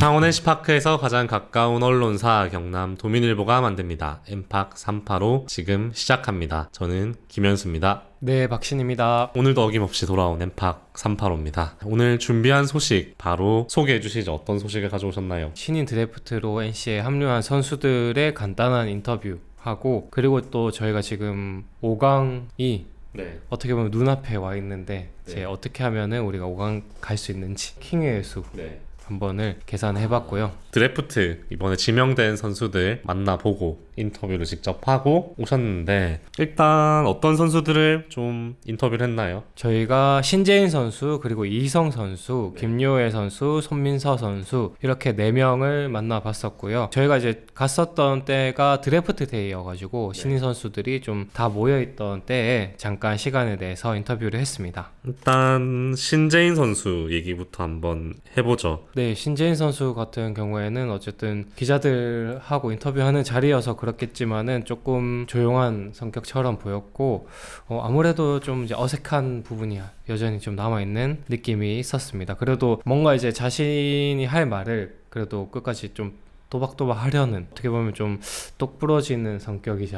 창원 NC파크에서 가장 가까운 언론사 경남 도민일보가 만듭니다. 엠팍 385 지금 시작합니다. 저는 김현수입니다. 네, 박신입니다. 오늘도 어김없이 돌아온 엠팍 385입니다. 오늘 준비한 소식 바로 소개해 주시죠. 어떤 소식을 가져오셨나요? 신인 드래프트로 NC에 합류한 선수들의 간단한 인터뷰하고, 그리고 또 저희가 지금 5강이 네. 어떻게 보면 눈앞에 와 있는데 네. 이제 어떻게 하면은 우리가 5강 갈 수 있는지 킹의 수 네. 한 번을 계산해봤고요. 드래프트 이번에 지명된 선수들 만나보고 인터뷰를 직접 하고 오셨는데 일단 어떤 선수들을 좀 인터뷰를 했나요? 저희가 신재인 선수, 그리고 이희성 선수, 네. 김요애 선수, 손민서 선수 이렇게 4명을 만나봤었고요. 저희가 이제 갔었던 때가 드래프트 데이여가지고 네. 신인 선수들이 좀 다 모여있던 때에 잠깐 시간에 대해서 인터뷰를 했습니다. 일단 신재인 선수 얘기부터 한번 해보죠. 네, 신재인 선수 같은 경우에는 어쨌든 기자들하고 인터뷰하는 자리여서 그렇겠지만은 조금 조용한 성격처럼 보였고, 아무래도 좀 이제 어색한 부분이 여전히 좀 남아있는 느낌이 있었습니다. 그래도 뭔가 이제 자신이 할 말을 그래도 끝까지 좀 또박또박 하려는, 어떻게 보면 좀 똑부러지는 성격이지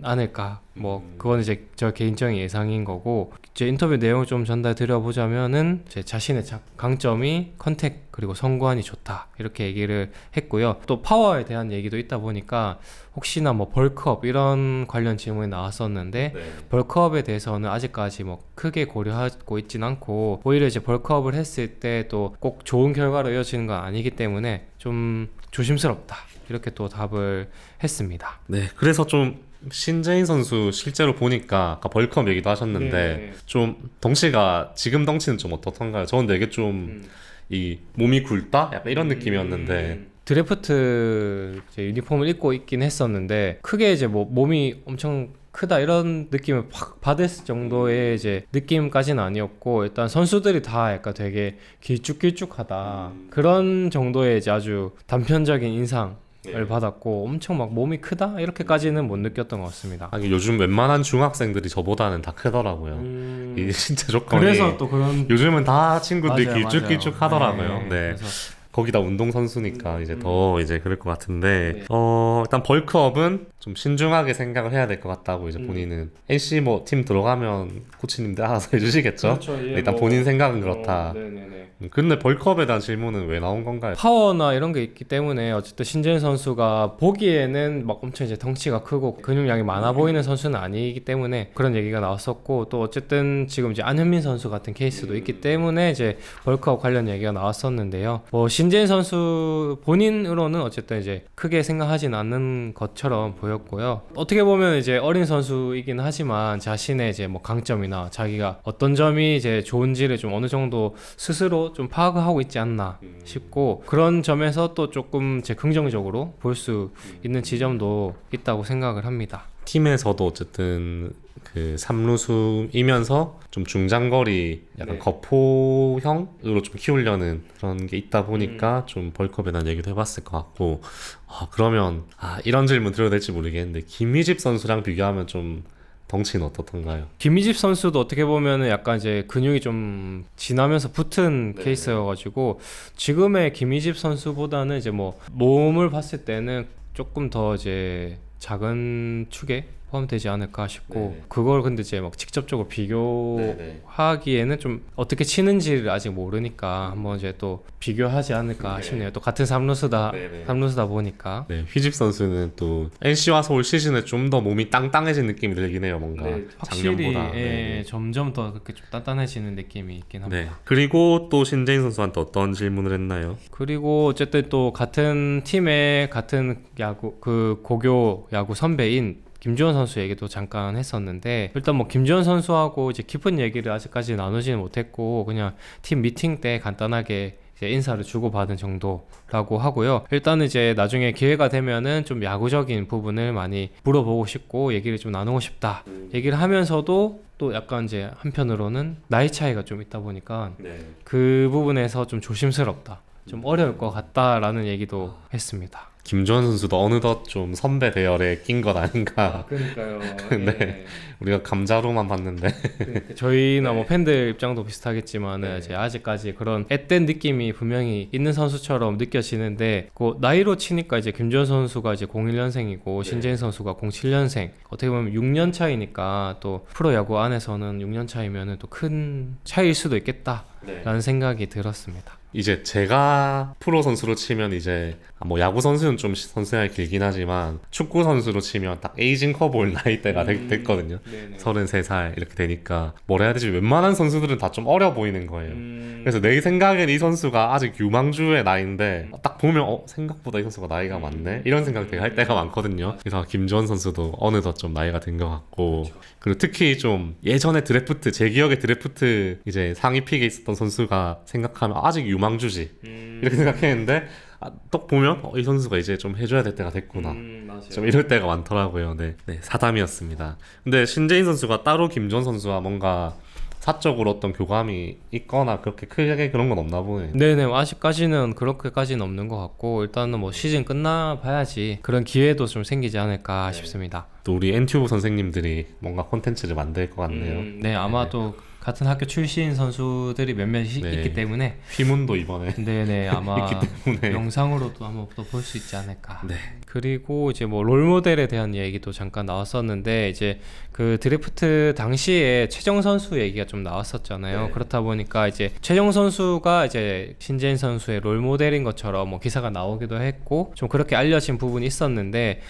않을까. 뭐 그건 이제 저 개인적인 예상인 거고, 이제 인터뷰 내용을 좀 전달 드려보자면은 제 자신의 강점이 컨택 그리고 성구안이 좋다 이렇게 얘기를 했고요. 또 파워에 대한 얘기도 있다 보니까 혹시나 뭐 벌크업 이런 관련 질문이 나왔었는데, 네. 벌크업에 대해서는 아직까지 뭐 크게 고려하고 있진 않고, 오히려 이제 벌크업을 했을 때 또 꼭 좋은 결과로 이어지는 건 아니기 때문에 좀 조심스럽다 이렇게 또 답을 했습니다. 네, 그래서 좀 신재인 선수 실제로 보니까 아까 벌크업 얘기도 하셨는데 네. 좀 덩치가 지금 덩치는 좀 어떻던가요? 저는 되게 좀 이 몸이 굵다? 약간 이런 느낌이었는데 드래프트 이제 유니폼을 입고 있긴 했었는데 크게 이제 뭐 몸이 엄청 크다 이런 느낌을 확 받을 정도의 이제 느낌까지는 아니었고, 일단 선수들이 다 약간 되게 길쭉길쭉하다 그런 정도의 이제 아주 단편적인 인상을 받았고, 엄청 막 몸이 크다 이렇게까지는 못 느꼈던 것 같습니다. 아니, 요즘 웬만한 중학생들이 저보다는 다 크더라고요. 이 신체 조건이 그래서 또 그런 요즘은 다 친구들이 맞아요, 길쭉길쭉 맞아요. 하더라고요. 네. 그래서 거기다 운동 선수니까 이제 더 이제 그럴 것 같은데 네. 일단 벌크업은 좀 신중하게 생각을 해야 될 것 같다고 이제 본인은 NC 뭐 팀 들어가면 코치님들 알아서 해주시겠죠. 그렇죠. 예, 일단 뭐, 본인 생각은 그렇다. 네네네. 근데 벌크업에 대한 질문은 왜 나온 건가요? 파워나 이런 게 있기 때문에 어쨌든 신재인 선수가 보기에는 막 엄청 이제 덩치가 크고 근육량이 많아 보이는 선수는 아니기 때문에 그런 얘기가 나왔었고, 또 어쨌든 지금 이제 안현민 선수 같은 케이스도 있기 때문에 이제 벌크업 관련 얘기가 나왔었는데요. 뭐 신재인 선수 본인으로는 어쨌든 이제 크게 생각하진 않는 것처럼 보였고요. 어떻게 보면 이제 어린 선수이긴 하지만 자신의 이제 뭐 강점이나 자기가 어떤 점이 이제 좋은지를 좀 어느 정도 스스로 좀 파악하고 있지 않나 싶고, 그런 점에서 또 조금 제 긍정적으로 볼 수 있는 지점도 있다고 생각을 합니다. 팀에서도 어쨌든 그 삼루수이면서 좀 중장거리 약간 네. 거포형으로 좀 키우려는 그런 게 있다 보니까 좀 벌크업에 대한 얘기도 해봤을 것 같고, 그러면 이런 질문 드려도 될지 모르겠는데 김희집 선수랑 비교하면 좀 덩치는 어떻던가요? 김희집 선수도 어떻게 보면은 약간 이제 근육이 좀 지나면서 붙은 케이스여가지고, 지금의 김희집 선수보다는 이제 뭐 몸을 봤을 때는 조금 더 이제 작은 축에 포함되지 않을까 싶고, 네네. 그걸 근데 이제 막 직접적으로 비교하기에는 좀 어떻게 치는지를 아직 모르니까 한번 이제 또 비교하지 않을까 싶네요. 또 같은 삼루수다 보니까. 네, 휘집 선수는 또 NC 와서 올 시즌에 좀 더 몸이 땅땅해진 느낌이 들긴 해요, 뭔가 확실히 작년보다. 점점 더 그렇게 좀 단단해지는 느낌이 있긴 합니다. 네. 그리고 또 신재인 선수한테 어떤 질문을 했나요? 그리고 어쨌든 또 같은 팀의 같은 야구 그 고교 야구 선배인 김주원 선수 얘기도 잠깐 했었는데, 일단 뭐 김주원 선수하고 이제 깊은 얘기를 아직까지 나누지는 못했고, 그냥 팀 미팅 때 간단하게 이제 인사를 주고받은 정도라고 하고요. 일단은 이제 나중에 기회가 되면은 좀 야구적인 부분을 많이 물어보고 싶고 얘기를 좀 나누고 싶다 얘기를 하면서도, 또 약간 이제 한편으로는 나이 차이가 좀 있다 보니까 그 부분에서 좀 조심스럽다, 좀 어려울 것 같다라는 얘기도 했습니다. 김주원 선수도 어느덧 좀 선배 대열에 낀 것 아닌가. 그러니까요. 네. 우리가 감자로만 봤는데. 저희나 뭐 팬들 입장도 비슷하겠지만은 네. 이제 아직까지 그런 앳된 느낌이 분명히 있는 선수처럼 느껴지는데 그 나이로 치니까 이제 김주현 선수가 이제 01년생이고 네. 신재인 선수가 07년생 어떻게 보면 6년 차이니까 또 프로야구 안에서는 6년 차이면은 또 큰 차이일 수도 있겠다라는 생각이 들었습니다. 이제 제가 프로 선수로 치면 이제 뭐 야구 선수는 좀 선수생활이 길긴 하지만 축구 선수로 치면 딱 에이징 커브 올 나이대가 됐거든요. 33살 이렇게 되니까 뭘 해야 되지? 웬만한 선수들은 다 좀 어려 보이는 거예요. 그래서 내 생각엔 이 선수가 아직 유망주의 나이인데 딱 보면 생각보다 이 선수가 나이가 많네? 이런 생각 되게 할 때가 많거든요. 그래서 김주원 선수도 어느덧 좀 나이가 된 것 같고 그리고 특히 좀 예전에 드래프트 제 기억에 드래프트 이제 상위 픽에 있었던 선수가 생각하면 아직 유망주지 이렇게 생각했는데 딱 보면 이 선수가 이제 좀 해줘야 될 때가 됐구나. 좀 이럴 때가 많더라고요. 네, 사담이었습니다. 근데 신재인 선수가 따로 김주원 선수와 뭔가 사적으로 어떤 교감이 있거나 그렇게 크게 그런 건 없나 보네. 네네, 아직까지는 그렇게까지는 없는 것 같고 일단은 뭐 시즌 끝나 봐야지 그런 기회도 좀 생기지 않을까 싶습니다. 또 우리 엔튜브 선생님들이 뭔가 콘텐츠를 만들 것 같네요. 네, 아마도 같은 학교 출신 선수들이 몇몇 네. 있기 때문에 휘문도 이번에 네네 아마 있기 때문에 영상으로도 한번 또 볼 수 있지 않을까. 네. 그리고 이제 뭐 롤모델에 대한 얘기도 잠깐 나왔었는데 이제 그 드래프트 당시에 최정 선수 얘기가 좀 나왔었잖아요. 네. 그렇다 보니까 이제 최정 선수가 이제 신재인 선수의 롤모델인 것처럼 뭐 기사가 나오기도 했고 좀 그렇게 알려진 부분이 있었는데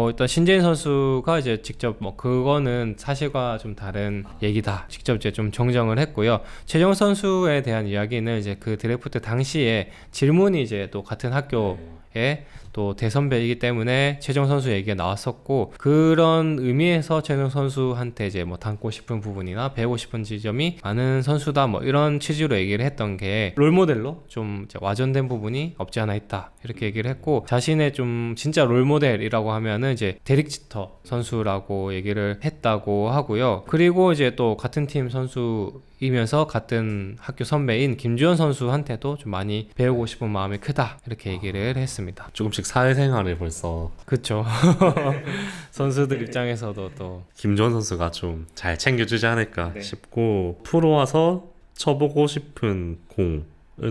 일단 신재인 선수가 이제 직접 뭐 그거는 사실과 좀 다른 얘기다. 직접 이제 좀 정정을 했고요. 최정 선수에 대한 이야기는 이제 그 드래프트 당시에 질문이 이제 또 같은 학교에 또 대선배이기 때문에 최정 선수 얘기가 나왔었고 그런 의미에서 최정 선수한테 이제 뭐 닮고 싶은 부분이나 배우고 싶은 지점이 많은 선수다 뭐 이런 취지로 얘기를 했던 게 롤모델로 좀 이제 와전된 부분이 없지 않아 있다 이렇게 얘기를 했고 자신의 좀 진짜 롤모델이라고 하면은 이제 데릭 지터 선수라고 얘기를 했다고 하고요. 그리고 이제 또 같은 팀 선수이면서 같은 학교 선배인 김주현 선수한테도 좀 많이 배우고 싶은 마음이 크다 이렇게 얘기를 했습니다. 조금씩 사회생활을 벌써 그쵸. 선수들 입장에서도 또 김주원 선수가 좀 잘 챙겨주지 않을까 네. 싶고 프로 와서 쳐보고 싶은 공은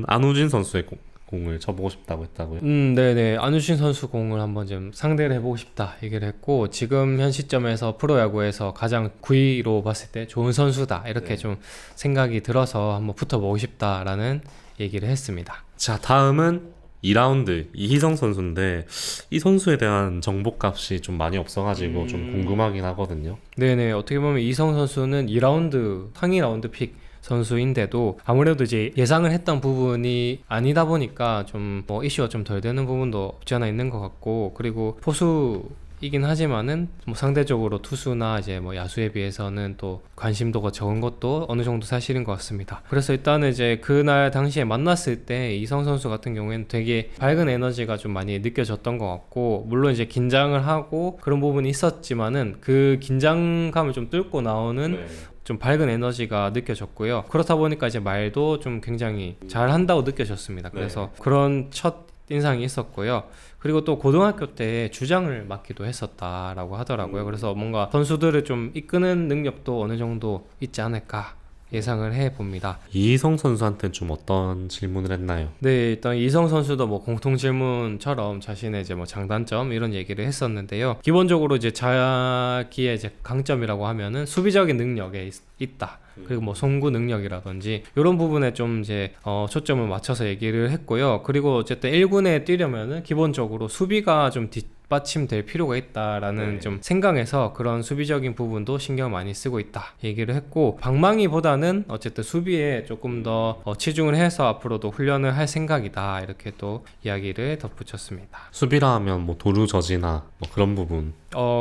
안우진 선수의 공을 쳐보고 싶다고 했다고요. 네네 안우신 선수 공을 한번 좀 상대를 해보고 싶다 얘기를 했고 지금 현 시점에서 프로야구에서 가장 9위로 봤을 때 좋은 선수다 이렇게 네. 좀 생각이 들어서 한번 붙어보고 싶다라는 얘기를 했습니다. 자, 다음은 2라운드 이희성 선수인데 이 선수에 대한 정보값이 좀 많이 없어가지고 좀 궁금하긴 하거든요. 네네 어떻게 보면 이성 선수는 2라운드 상위 라운드 픽 선수인데도 아무래도 이제 예상을 했던 부분이 아니다 보니까 좀 뭐 이슈가 좀 덜 되는 부분도 없지 않아 있는 것 같고 그리고 포수이긴 하지만은 뭐 상대적으로 투수나 이제 뭐 야수에 비해서는 또 관심도가 적은 것도 어느 정도 사실인 것 같습니다. 그래서 일단은 이제 그날 당시에 만났을 때 이성 선수 같은 경우에는 되게 밝은 에너지가 좀 많이 느껴졌던 것 같고 물론 이제 긴장을 하고 그런 부분이 있었지만은 그 긴장감을 좀 뚫고 나오는 좀 밝은 에너지가 느껴졌고요. 그렇다 보니까 이제 말도 좀 굉장히 잘 한다고 느껴졌습니다. 그래서 그런 첫 인상이 있었고요. 그리고 또 고등학교 때 주장을 맡기도 했었다라고 하더라고요. 그래서 뭔가 선수들을 좀 이끄는 능력도 어느 정도 있지 않을까 예상을 해봅니다. 이희성 선수한테는 좀 어떤 질문을 했나요? 네, 일단 이성 선수도 뭐 공통 질문처럼 자신의 이제 뭐 장단점 이런 얘기를 했었는데요. 기본적으로 이제 자기의 이제 강점이라고 하면은 수비적인 능력에 있다. 그리고 뭐 송구 능력이라든지 이런 부분에 좀 이제 초점을 맞춰서 얘기를 했고요. 그리고 어쨌든 1군에 뛰려면은 기본적으로 수비가 좀 뒷받침될 필요가 있다라는 좀 생각에서 그런 수비적인 부분도 신경 많이 쓰고 있다 얘기를 했고 방망이보다는 어쨌든 수비에 조금 더 치중을 해서 앞으로도 훈련을 할 생각이다 이렇게 또 이야기를 덧붙였습니다. 수비라 하면 뭐 도루 저지나 뭐 그런 부분.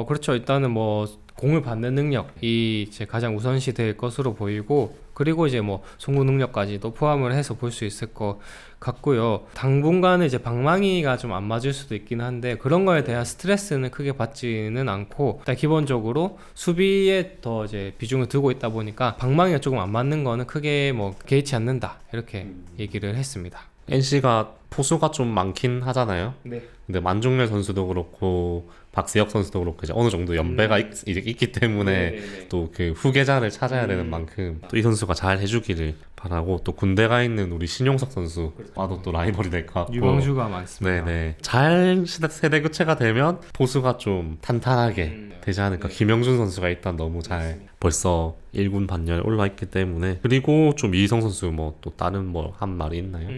그렇죠. 일단은 뭐 공을 받는 능력이 이제 가장 우선시 될 것으로 보이고 그리고 이제 뭐 송구 능력까지도 포함을 해서 볼 수 있을 것 같고요. 당분간은 이제 방망이가 좀 안 맞을 수도 있긴 한데 그런 거에 대한 스트레스는 크게 받지는 않고 일단 기본적으로 수비에 더 이제 비중을 두고 있다 보니까 방망이가 조금 안 맞는 거는 크게 뭐 개의치 않는다 이렇게 얘기를 했습니다. NC가 포수가 좀 많긴 하잖아요. 네. 근데 만중열 선수도 그렇고 박세혁 선수도 그렇고 이제 어느 정도 연배가 있기 때문에 또 그 후계자를 찾아야 되는 만큼 또 이 선수가 잘 해주기를 바라고, 또 군대 가 있는 우리 신용석 선수와도 또 라이벌이 될 것 같고 유망주가 많습니다. 네네 잘 세대 교체가 되면 포수가 좀 탄탄하게 되지 않을까. 김영준 선수가 일단 너무 잘 벌써 1군 반열에 올라 있기 때문에. 그리고 좀 이희성 선수 뭐 또 다른 뭐 한 말이 있나요?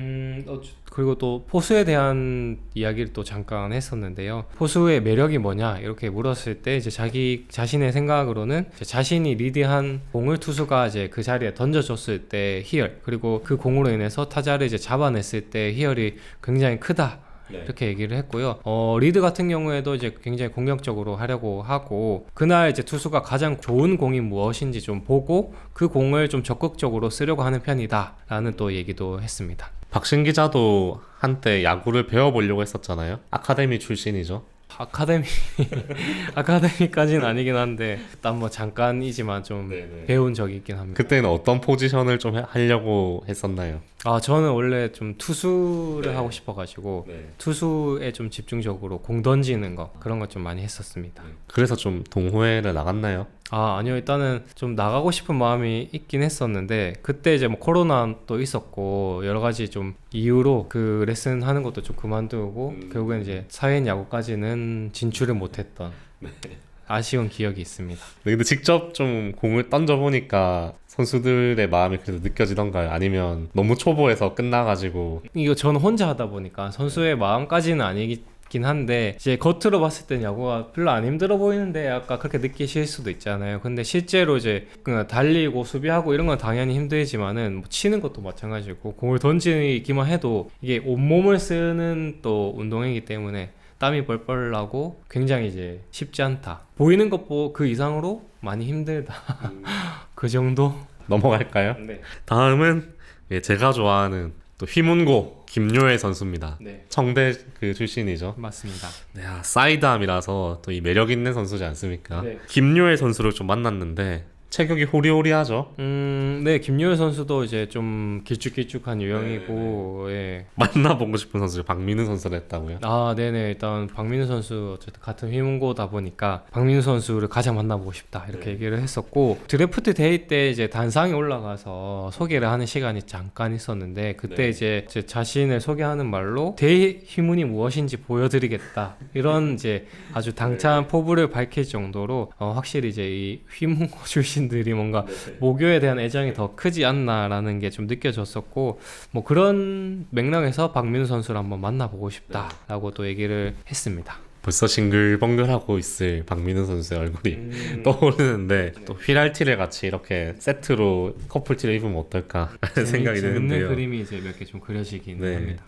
그리고 또 포수에 대한 이야기를 또 잠깐 했었는데요. 포수의 매력이 뭐냐 이렇게 물었을 때 이제 자기 자신의 생각으로는 이제 자신이 리드한 공을 투수가 이제 그 자리에 던져줬을 때 희열, 그리고 그 공으로 인해서 타자를 이제 잡아냈을 때 희열이 굉장히 크다. 이렇게 얘기를 했고요. 리드 같은 경우에도 이제 굉장히 공격적으로 하려고 하고, 그날 이제 투수가 가장 좋은 공이 무엇인지 좀 보고 그 공을 좀 적극적으로 쓰려고 하는 편이다라는 또 얘기도 했습니다. 박신 기자도 한때 야구를 배워보려고 했었잖아요. 아카데미 출신이죠. 아카데미까지는 아니긴 한데 일단 뭐 잠깐이지만 좀 배운 적이 있긴 합니다. 그때는 어떤 포지션을 좀 하려고 했었나요? 저는 원래 좀 투수를 하고 싶어가지고 투수에 좀 집중적으로 공 던지는 거, 그런 거 좀 많이 했었습니다. 그래서 좀 동호회를 나갔나요? 아니요. 일단은 좀 나가고 싶은 마음이 있긴 했었는데, 그때 이제 뭐 코로나 또 있었고 여러 가지 좀 이유로 그 레슨 하는 것도 좀 그만두고 결국엔 이제 사회인 야구까지는 진출을 못했던 아쉬운 기억이 있습니다. 네, 근데 직접 좀 공을 던져보니까 선수들의 마음이 그래도 느껴지던가요? 아니면 너무 초보해서 끝나가지고? 이거 저는 혼자 하다 보니까 선수의 마음까지는 아니긴 한데, 이제 겉으로 봤을 땐 야구가 별로 안 힘들어 보이는데 아까 그렇게 느끼실 수도 있잖아요. 근데 실제로 이제 그냥 달리고 수비하고 이런 건 당연히 힘들지만은 뭐 치는 것도 마찬가지고, 공을 던지기만 해도 이게 온몸을 쓰는 또 운동이기 때문에 땀이 뻘뻘 나고 굉장히 이제 쉽지 않다. 보이는 것 그 이상으로 많이 힘들다. 그 정도? 넘어갈까요? 네. 다음은 제가 좋아하는 또 휘문고 김요혜 선수입니다. 네. 청대 그 출신이죠. 맞습니다. 네, 사이드암이라서 또 이 매력 있는 선수지 않습니까? 네. 김요혜 선수를 좀 만났는데 체격이 호리호리하죠. 네, 김요일 선수도 이제 좀 길쭉길쭉한 유형이고, 예. 만나보고 싶은 선수 박민우 선수를 했다고요? 네네. 일단 박민우 선수 어쨌든 같은 휘문고다 보니까 박민우 선수를 가장 만나보고 싶다 이렇게 얘기를 했었고, 드래프트 데이 때 이제 단상에 올라가서 소개를 하는 시간이 잠깐 있었는데, 그때 이제 제 자신을 소개하는 말로 대휘문이 무엇인지 보여드리겠다, 이런 이제 아주 당찬 포부를 밝힐 정도로 확실히 이제 이 휘문고 출신 들이 뭔가 모교에 대한 애정이 더 크지 않나라는 게 좀 느껴졌었고, 뭐 그런 맥락에서 박민우 선수를 한번 만나보고 싶다라고 또 얘기를 했습니다. 벌써 싱글벙글하고 있을 박민우 선수의 얼굴이 떠오르는데, 또 휘랄티를 같이 이렇게 세트로 커플티를 입으면 어떨까 생각이 재밌는 드는데요. 그림이 이제 몇 개 좀 그려지긴 합니다.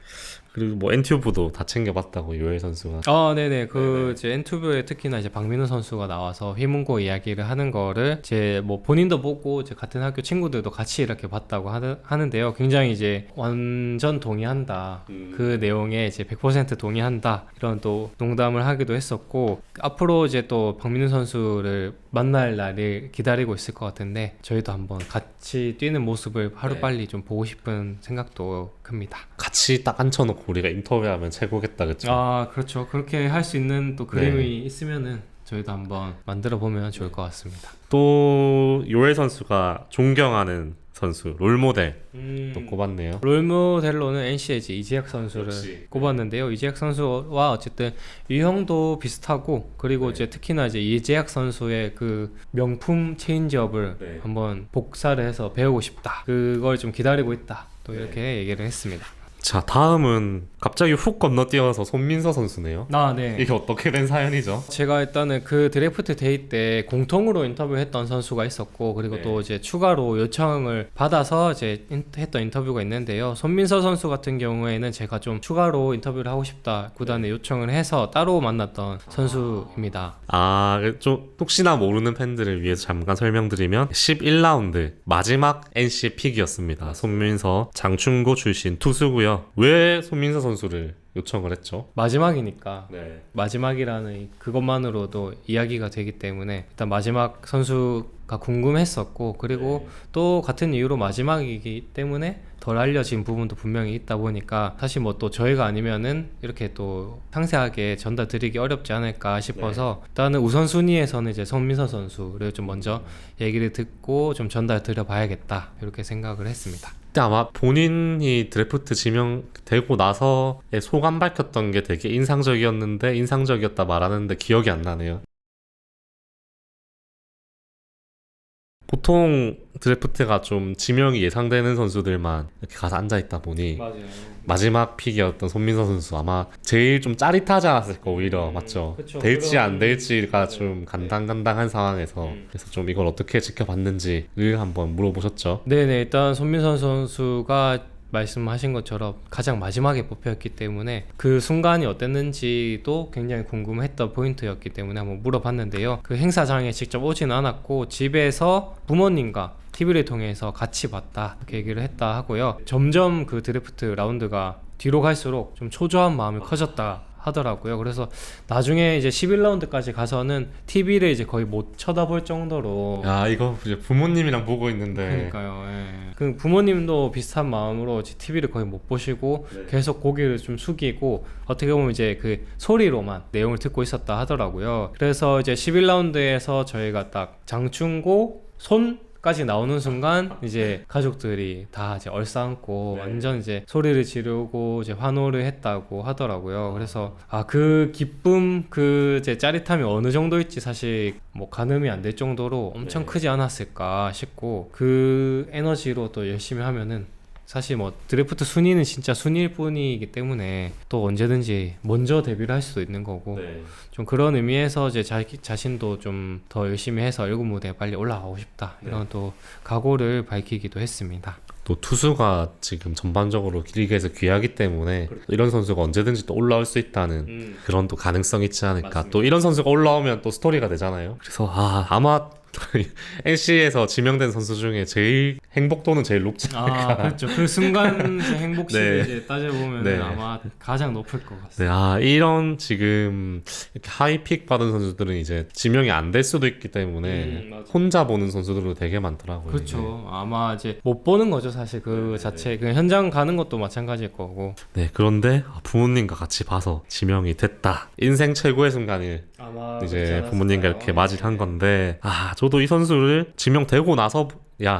그리고 뭐 엔튜브도 다 챙겨봤다고 요엘 선수가. 네네. 이제 엔투브에 특히나 이제 박민우 선수가 나와서 휘문고 이야기를 하는 거를 이제 뭐 본인도 보고 이제 같은 학교 친구들도 같이 이렇게 봤다고 하는데요. 굉장히 이제 완전 동의한다. 그 내용에 이제 100% 동의한다. 이런 또 농담을 하기도 했었고, 앞으로 이제 또 박민우 선수를 만날 날을 기다리고 있을 것 같은데, 저희도 한번 같이 뛰는 모습을 하루빨리 좀 보고 싶은 생각도 큽니다. 같이 딱 앉혀놓고 우리가 인터뷰하면 최고겠다, 그쵸? 그렇죠. 그렇게 할 수 있는 또 그림이 있으면은 저희도 한번 만들어 보면 좋을 것 같습니다. 또 요엘 선수가 존경하는 선수, 롤모델 또 꼽았네요. 롤모델로는 NC의 이재학 선수를 꼽았는데요. 이재학 선수와 어쨌든 유형도 비슷하고, 그리고 이제 특히나 이제 이재학 선수의 그 명품 체인지업을 한번 복사를 해서 배우고 싶다. 그걸 좀 기다리고 있다. 또 이렇게 얘기를 했습니다. 자, 다음은 갑자기 훅 건너뛰어서 손민서 선수네요. 네. 이게 어떻게 된 사연이죠? 제가 일단은 그 드래프트 데이 때 공통으로 인터뷰했던 선수가 있었고, 그리고 또 이제 추가로 요청을 받아서 이제 했던 인터뷰가 있는데요. 손민서 선수 같은 경우에는 제가 좀 추가로 인터뷰를 하고 싶다 구단에 요청을 해서 따로 만났던 선수입니다. 좀 혹시나 모르는 팬들을 위해서 잠깐 설명드리면 11라운드 마지막 NC 픽이었습니다. 손민서 장충고 출신 투수고요. 그러면 왜 손민서 선수를 요청을 했죠? 마지막이니까 네. 마지막이라는 그것만으로도 이야기가 되기 때문에 일단 마지막 선수가 궁금했었고 그리고 또 같은 이유로 마지막이기 때문에 덜 알려진 부분도 분명히 있다 보니까 사실 뭐 또 저희가 아니면은 이렇게 또 상세하게 전달 드리기 어렵지 않을까 싶어서 일단은 우선순위에서는 이제 손민서 선수를 좀 먼저 얘기를 듣고 좀 전달 드려 봐야겠다 이렇게 생각을 했습니다. 그때 아마 본인이 드래프트 지명되고 나서의 소감 밝혔던 게 되게 인상적이었다 말하는데 기억이 안 나네요. 보통 드래프트가 좀 지명이 예상되는 선수들만 이렇게 가서 앉아있다 보니 맞아요. 마지막 픽이었던 손민서 선수 아마 제일 좀 짜릿하지 않았을까 오히려 맞죠? 그쵸. 될지 안 될지가 맞아요. 좀 간당간당한 상황에서 그래서 좀 이걸 어떻게 지켜봤는지를 한번 물어보셨죠. 네네, 일단 손민선 선수가 말씀하신 것처럼 가장 마지막에 뽑혔기 때문에 그 순간이 어땠는지도 굉장히 궁금했던 포인트였기 때문에 한번 물어봤는데요. 그 행사장에 직접 오진 않았고 집에서 부모님과 TV를 통해서 같이 봤다 이렇게 얘기를 했다 하고요. 점점 그 드래프트 라운드가 뒤로 갈수록 좀 초조한 마음이 커졌다 하더라고요. 그래서 나중에 이제 11라운드까지 가서는 TV를 이제 거의 못 쳐다볼 정도로 야 이거 이제 부모님이랑 보고 있는데 그러니까요. 예. 그 부모님도 비슷한 마음으로 TV를 거의 못 보시고 계속 고개를 좀 숙이고 어떻게 보면 이제 그 소리로만 내용을 듣고 있었다 하더라고요. 그래서 이제 11라운드에서 저희가 딱 장충고 손까지 나오는 순간 이제 가족들이 다 이제 얼싸안고 완전 이제 소리를 지르고 이제 환호를 했다고 하더라고요. 그래서 그 기쁨 그 이제 짜릿함이 어느 정도일지 사실 뭐 가늠이 안 될 정도로 엄청 크지 않았을까 싶고 그 에너지로 또 열심히 하면은 사실 뭐 드래프트 순위는 진짜 순위일 뿐이기 때문에 또 언제든지 먼저 데뷔를 할 수도 있는 거고 좀 그런 의미에서 이제 자신도 좀 더 열심히 해서 1군 무대에 빨리 올라가고 싶다 이런 또 각오를 밝히기도 했습니다. 또 투수가 지금 전반적으로 리그에서 귀하기 때문에 이런 선수가 언제든지 또 올라올 수 있다는 그런 또 가능성이 있지 않을까. 맞습니다. 또 이런 선수가 올라오면 또 스토리가 되잖아요. 그래서 아마 NC에서 지명된 선수 중에 제일 행복도는 제일 높지 않을까. 그렇죠. 그 순간 행복시를 네. 이제 따져보면 네. 아마 가장 높을 것 같습니다. 네, 이런 지금 이렇게 하이픽 받은 선수들은 이제 지명이 안 될 수도 있기 때문에 맞아요. 혼자 보는 선수들도 되게 많더라고요. 그렇죠. 아마 이제 못 보는 거죠, 사실 그 자체. 그 현장 가는 것도 마찬가지일 거고. 네, 그런데 부모님과 같이 봐서 지명이 됐다. 인생 최고의 순간을 아마 이제 부모님과 이렇게 맞이를 한 건데 저도 이 선수를 지명되고 나서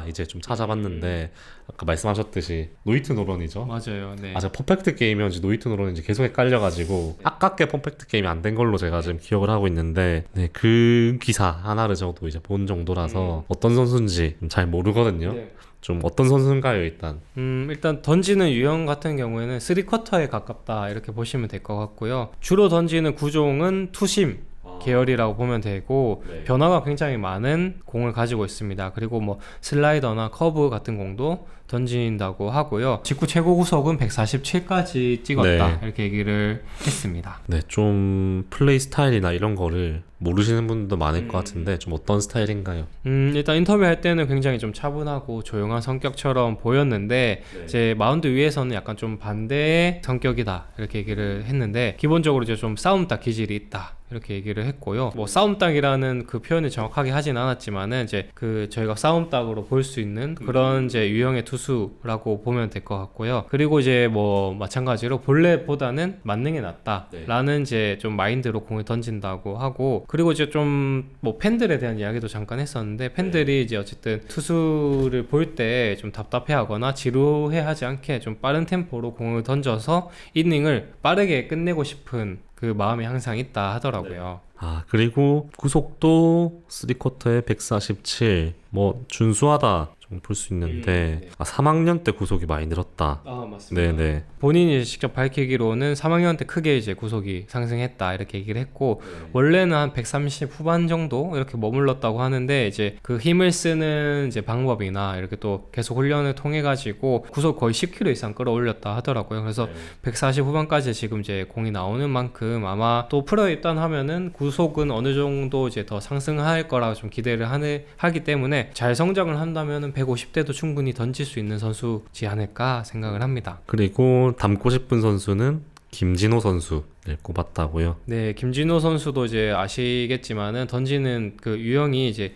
이제 좀 찾아봤는데 아까 말씀하셨듯이 노이트 노런이죠. 맞아요. 네. 제가 퍼펙트 게임이었는지 노이트 노런인지 계속 헷갈려가지고 아깝게 퍼펙트 게임이 안 된 걸로 제가 지금 기억을 하고 있는데 그 기사 하나를 저도 이제 본 정도라서 어떤 선수인지 잘 모르거든요. 네. 좀 어떤 선수인가요 일단? 일단 던지는 유형 같은 경우에는 3쿼터에 가깝다 이렇게 보시면 될 것 같고요. 주로 던지는 구종은 투심 계열이라고 보면 되고 변화가 굉장히 많은 공을 가지고 있습니다. 그리고 뭐 슬라이더나 커브 같은 공도 던진다고 하고요. 직구 최고 구속은 147까지 찍었다 이렇게 얘기를 했습니다. 네, 좀 플레이 스타일이나 이런 거를 모르시는 분도 많을 것 같은데 좀 어떤 스타일인가요? 일단 인터뷰할 때는 굉장히 좀 차분하고 조용한 성격처럼 보였는데 이제 마운드 위에서는 약간 좀 반대의 성격이다 이렇게 얘기를 했는데 기본적으로 이제 좀 싸움닭 기질이 있다 이렇게 얘기를 했고요. 뭐 싸움닭이라는 그 표현을 정확하게 하진 않았지만은 이제 그 저희가 싸움닭으로 볼 수 있는 그런 이제 유형의 투수라고 보면 될 것 같고요. 그리고 이제 뭐 마찬가지로 본래보다는 만능이 낫다라는 이제 좀 마인드로 공을 던진다고 하고 그리고 이제 좀 뭐 팬들에 대한 이야기도 잠깐 했었는데 팬들이 이제 어쨌든 투수를 볼 때 좀 답답해하거나 지루해하지 않게 좀 빠른 템포로 공을 던져서 이닝을 빠르게 끝내고 싶은 그 마음이 항상 있다 하더라고요. 그리고 구속도 3쿼터에 147 뭐 준수하다 좀 볼 수 있는데 3학년 때 구속이 많이 늘었다. 맞습니다. 네네. 본인이 직접 밝히기로는 3학년 때 크게 이제 구속이 상승했다 이렇게 얘기를 했고 원래는 한 130 후반 정도 이렇게 머물렀다고 하는데 이제 그 힘을 쓰는 이제 방법이나 이렇게 또 계속 훈련을 통해 가지고 구속 거의 10kg 이상 끌어올렸다 하더라고요. 그래서 140 후반까지 지금 이제 공이 나오는 만큼 아마 또 프로에 입단하면은 후속은 어느 정도 이제 더 상승할 거라고 좀 기대를 하기 때문에 잘 성장을 한다면은 150대도 충분히 던질 수 있는 선수지 않을까 생각을 합니다. 그리고 닮고 싶은 선수는 김진호 선수를 꼽았다고요. 네, 김진호 선수도 이제 아시겠지만은 던지는 그 유형이 이제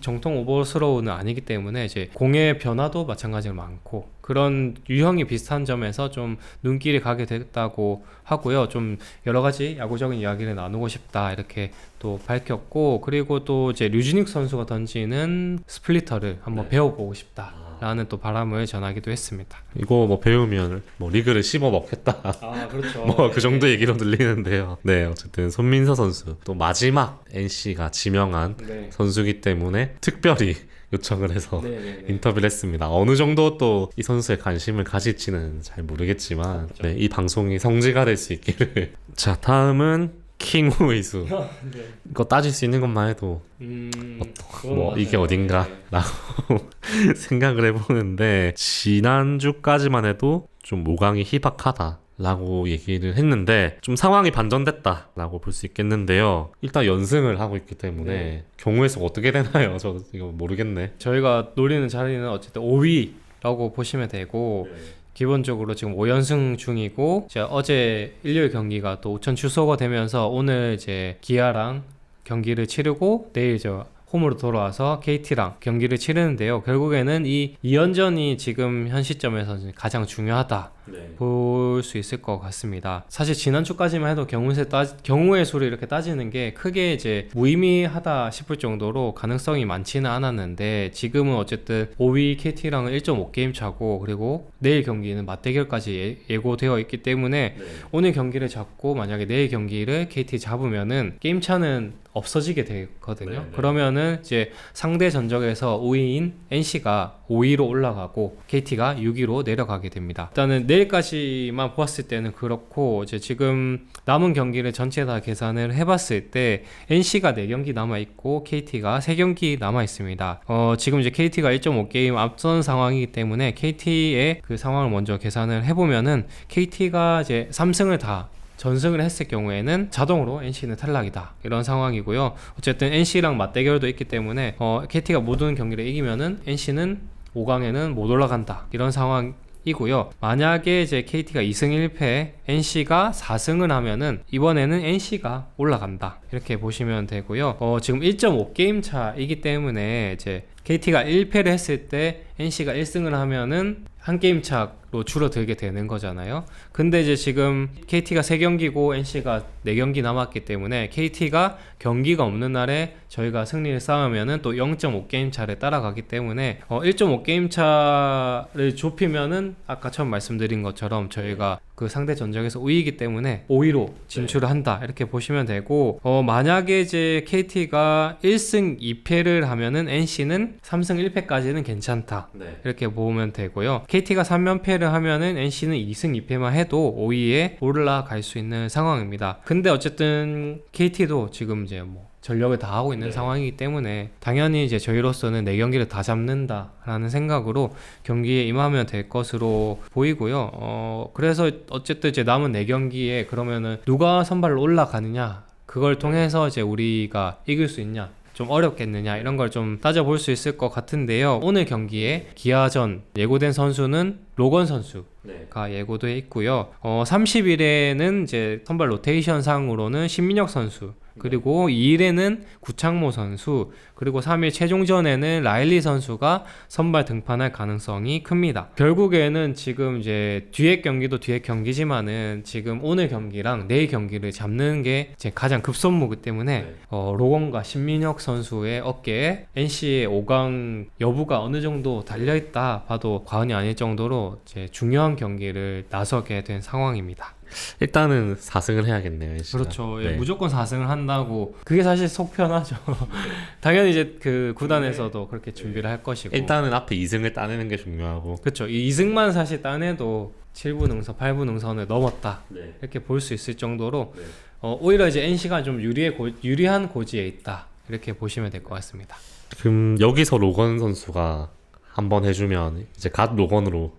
정통 오버스로우는 아니기 때문에 이제 공의 변화도 마찬가지로 많고 그런 유형이 비슷한 점에서 좀 눈길이 가게 됐다고 하고요. 좀 여러 가지 야구적인 이야기를 나누고 싶다 이렇게 또 밝혔고 그리고 또 이제 류진익 선수가 던지는 스플리터를 한번 배워보고 싶다. 라는 또 바람을 전하기도 했습니다. 이거 뭐 배우면 뭐 리그를 씹어 먹겠다. 아, 그렇죠. 뭐 그 정도 얘기로 들리는데요. 네, 어쨌든 손민서 선수 또 마지막 NC가 지명한 선수기 때문에 특별히 요청을 해서 인터뷰를 했습니다. 어느 정도 또 이 선수의 관심을 가질지는 잘 모르겠지만 네, 이 방송이 성지가 될 수 있기를. 자, 다음은 킹우 이수. 이거 따질 수 있는 것만 해도 뭐 이게 어딘가 라고 생각을 해보는데 지난주까지만 해도 좀 5강이 희박하다 라고 얘기를 했는데 좀 상황이 반전됐다 라고 볼 수 있겠는데요. 일단 연승을 하고 있기 때문에 경우의 수가 어떻게 되나요? 저 이거 모르겠네. 저희가 노리는 자리는 어쨌든 5위라고 보시면 되고 기본적으로 지금 5연승 중이고 이제 어제 일요일 경기가 또 오천 취소가 되면서 오늘 이제 기아랑 경기를 치르고 내일 저 홈으로 돌아와서 KT랑 경기를 치르는데요. 결국에는 이 2연전이 지금 현 시점에서 가장 중요하다 볼 수 있을 것 같습니다. 사실 지난주까지만 해도 경우의 수를 이렇게 따지는 게 크게 이제 무의미하다 싶을 정도로 가능성이 많지는 않았는데 지금은 어쨌든 5위 KT랑은 1.5게임 차고 그리고 내일 경기는 맞대결까지 예고되어 있기 때문에 오늘 경기를 잡고 만약에 내일 경기를 KT 잡으면은 게임 차는 없어지게 되거든요. 그러면은 이제 상대 전적에서 5위인 NC가 5위로 올라가고 KT가 6위로 내려가게 됩니다. 일단은 내일까지만 보았을 때는 그렇고 이제 지금 남은 경기를 전체 다 계산을 해봤을 때 NC가 4경기 남아있고 KT가 3경기 남아있습니다. 지금 이제 KT가 1.5게임 앞선 상황이기 때문에 KT의 그 상황을 먼저 계산을 해보면은 KT가 이제 3승을 다 전승을 했을 경우에는 자동으로 NC는 탈락이다 이런 상황이고요. 어쨌든 NC랑 맞대결도 있기 때문에 KT가 모든 경기를 이기면은 NC는 5강에는 못 올라간다 이런 상황이고요. 만약에 이제 KT가 2승 1패 NC가 4승을 하면은 이번에는 NC가 올라간다 이렇게 보시면 되고요. 지금 1.5게임 차이기 때문에 이제 KT가 1패를 했을 때 NC가 1승을 하면은 한 게임 차로 줄어들게 되는 거잖아요. 근데 이제 지금 KT가 3경기고 NC가 4경기 남았기 때문에 KT가 경기가 없는 날에 저희가 승리를 쌓으면은 또 0.5게임 차를 따라가기 때문에 1.5게임 차를 좁히면은 아까 처음 말씀드린 것처럼 저희가 그 상대 전적에서 5위이기 때문에 5위로 진출을 한다 이렇게 보시면 되고 만약에 이제 KT가 1승 2패를 하면은 NC는 3승 1패까지는 괜찮다 이렇게 보면 되고요. KT가 3연패를 하면은 NC는 2승 2패만 해도 5위에 올라갈 수 있는 상황입니다. 근데 어쨌든 KT도 지금 이제 뭐 전력을 다하고 있는 상황이기 때문에 당연히 이제 저희로서는 4경기를 다 잡는다라는 생각으로 경기에 임하면 될 것으로 보이고요. 그래서 어쨌든 이제 남은 4경기에 그러면은 누가 선발로 올라가느냐 그걸 통해서 이제 우리가 이길 수 있냐 좀 어렵겠느냐 이런 걸 좀 따져볼 수 있을 것 같은데요. 오늘 경기에 기아전 예고된 선수는 로건 선수가 예고되어 있고요. 30일에는 이제 선발 로테이션 상으로는 신민혁 선수 그리고 2일에는 구창모 선수 그리고 3일 최종전에는 라일리 선수가 선발 등판할 가능성이 큽니다. 결국에는 지금 이제 뒤에 경기도 뒤에 경기지만은 지금 오늘 경기랑 내일 경기를 잡는 게 이제 가장 급선무기 때문에 로건과 신민혁 선수의 어깨에 NC의 5강 여부가 어느 정도 달려있다 봐도 과언이 아닐 정도로 이제 중요한 경기를 나서게 된 상황입니다. 일단은 4승을 해야겠네요. NC가. 그렇죠. 무조건 4승을 한다고 그게 사실 속 편하죠. 당연히 이제 그 구단에서도 그렇게 준비를 할 것이고 일단은 앞에 2승을 따내는 게 중요하고 그렇죠. 이 2승만 사실 따내도 7부 능선, 8부 능선을 넘었다 이렇게 볼 수 있을 정도로 오히려 이제 NC가 좀 유리한 고지에 있다 이렇게 보시면 될 것 같습니다. 지금 여기서 로건 선수가 한번 해주면 이제 갓 로건으로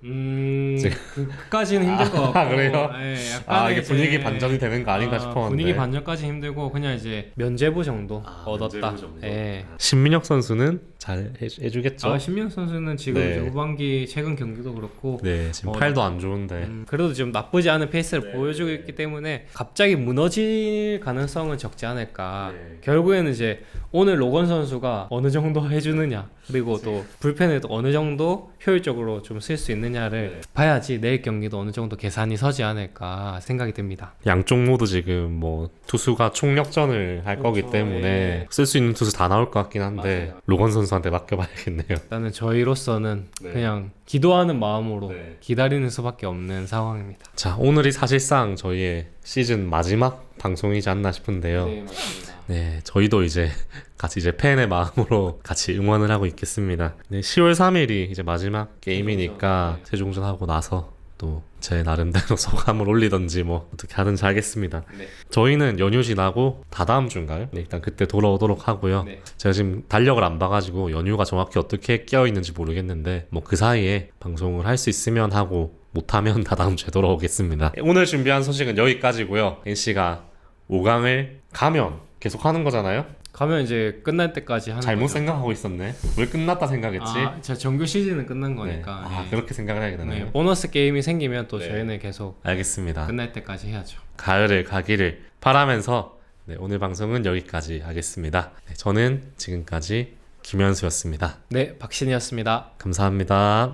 그까지는 힘들 것 같고. 그래요? 예, 약간의 아, 이게 이제, 분위기 반전이 되는 거 아닌가 싶었는데. 분위기 반전까지 힘들고 그냥 이제 면제부 정도 얻었다. 면제부 정도. 예. 신민혁 선수는 잘 해주겠죠? 신민혁 선수는 지금 네. 이제 후반기 최근 경기도 그렇고 네, 지금 어, 팔도 안 좋은데. 그래도 좀 나쁘지 않은 페이스를 네. 보여주고 있기 때문에 갑자기 무너질 가능성은 적지 않을까. 네. 결국에는 이제 오늘 로건 선수가 어느 정도 해주느냐 그리고 또 불펜을 또 어느 정도 효율적으로 좀 쓸 수 있느냐를 봐야지 내일 경기도 어느 정도 계산이 서지 않을까 생각이 듭니다. 양쪽 모두 지금 뭐 투수가 총력전을 할 거기 그렇죠. 때문에 예. 쓸 수 있는 투수 다 나올 것 같긴 한데 맞아요. 로건 선수한테 맡겨봐야겠네요. 일단은 저희로서는 네. 그냥 기도하는 마음으로 네. 기다리는 수밖에 없는 상황입니다. 자, 오늘이 사실상 저희의 시즌 마지막 방송이지 않나 싶은데요. 맞습니다. 네, 저희도 이제 같이 이제 팬의 마음으로 같이 응원을 하고 있겠습니다. 네, 10월 3일이 이제 마지막 게임이니까 세종전 하고 나서 또 제 나름대로 소감을 올리던지 뭐 어떻게 하든지 하겠습니다. 네. 저희는 연휴 지나고 다다음 주인가요? 네, 일단 그때 돌아오도록 하고요. 네. 제가 지금 달력을 안 봐가지고 연휴가 정확히 어떻게 끼어 있는지 모르겠는데 뭐 그 사이에 방송을 할 수 있으면 하고 못하면 다다음 주에 돌아오겠습니다. 오늘 준비한 소식은 여기까지고요. NC가 5강을 가면 계속 하는 거잖아요? 가면 이제 끝날 때까지 하는 잘못 거죠. 생각하고 있었네. 왜 끝났다 생각했지? 자 정규 시즌은 끝난 네. 거니까. 아, 예. 그렇게 생각을 해야 되나요? 네, 보너스 게임이 생기면 또 네. 저희는 계속 알겠습니다. 끝날 때까지 해야죠. 가을을 가기를 바라면서 네, 오늘 방송은 여기까지 하겠습니다. 네, 저는 지금까지 김현수였습니다. 네, 박신이었습니다. 감사합니다.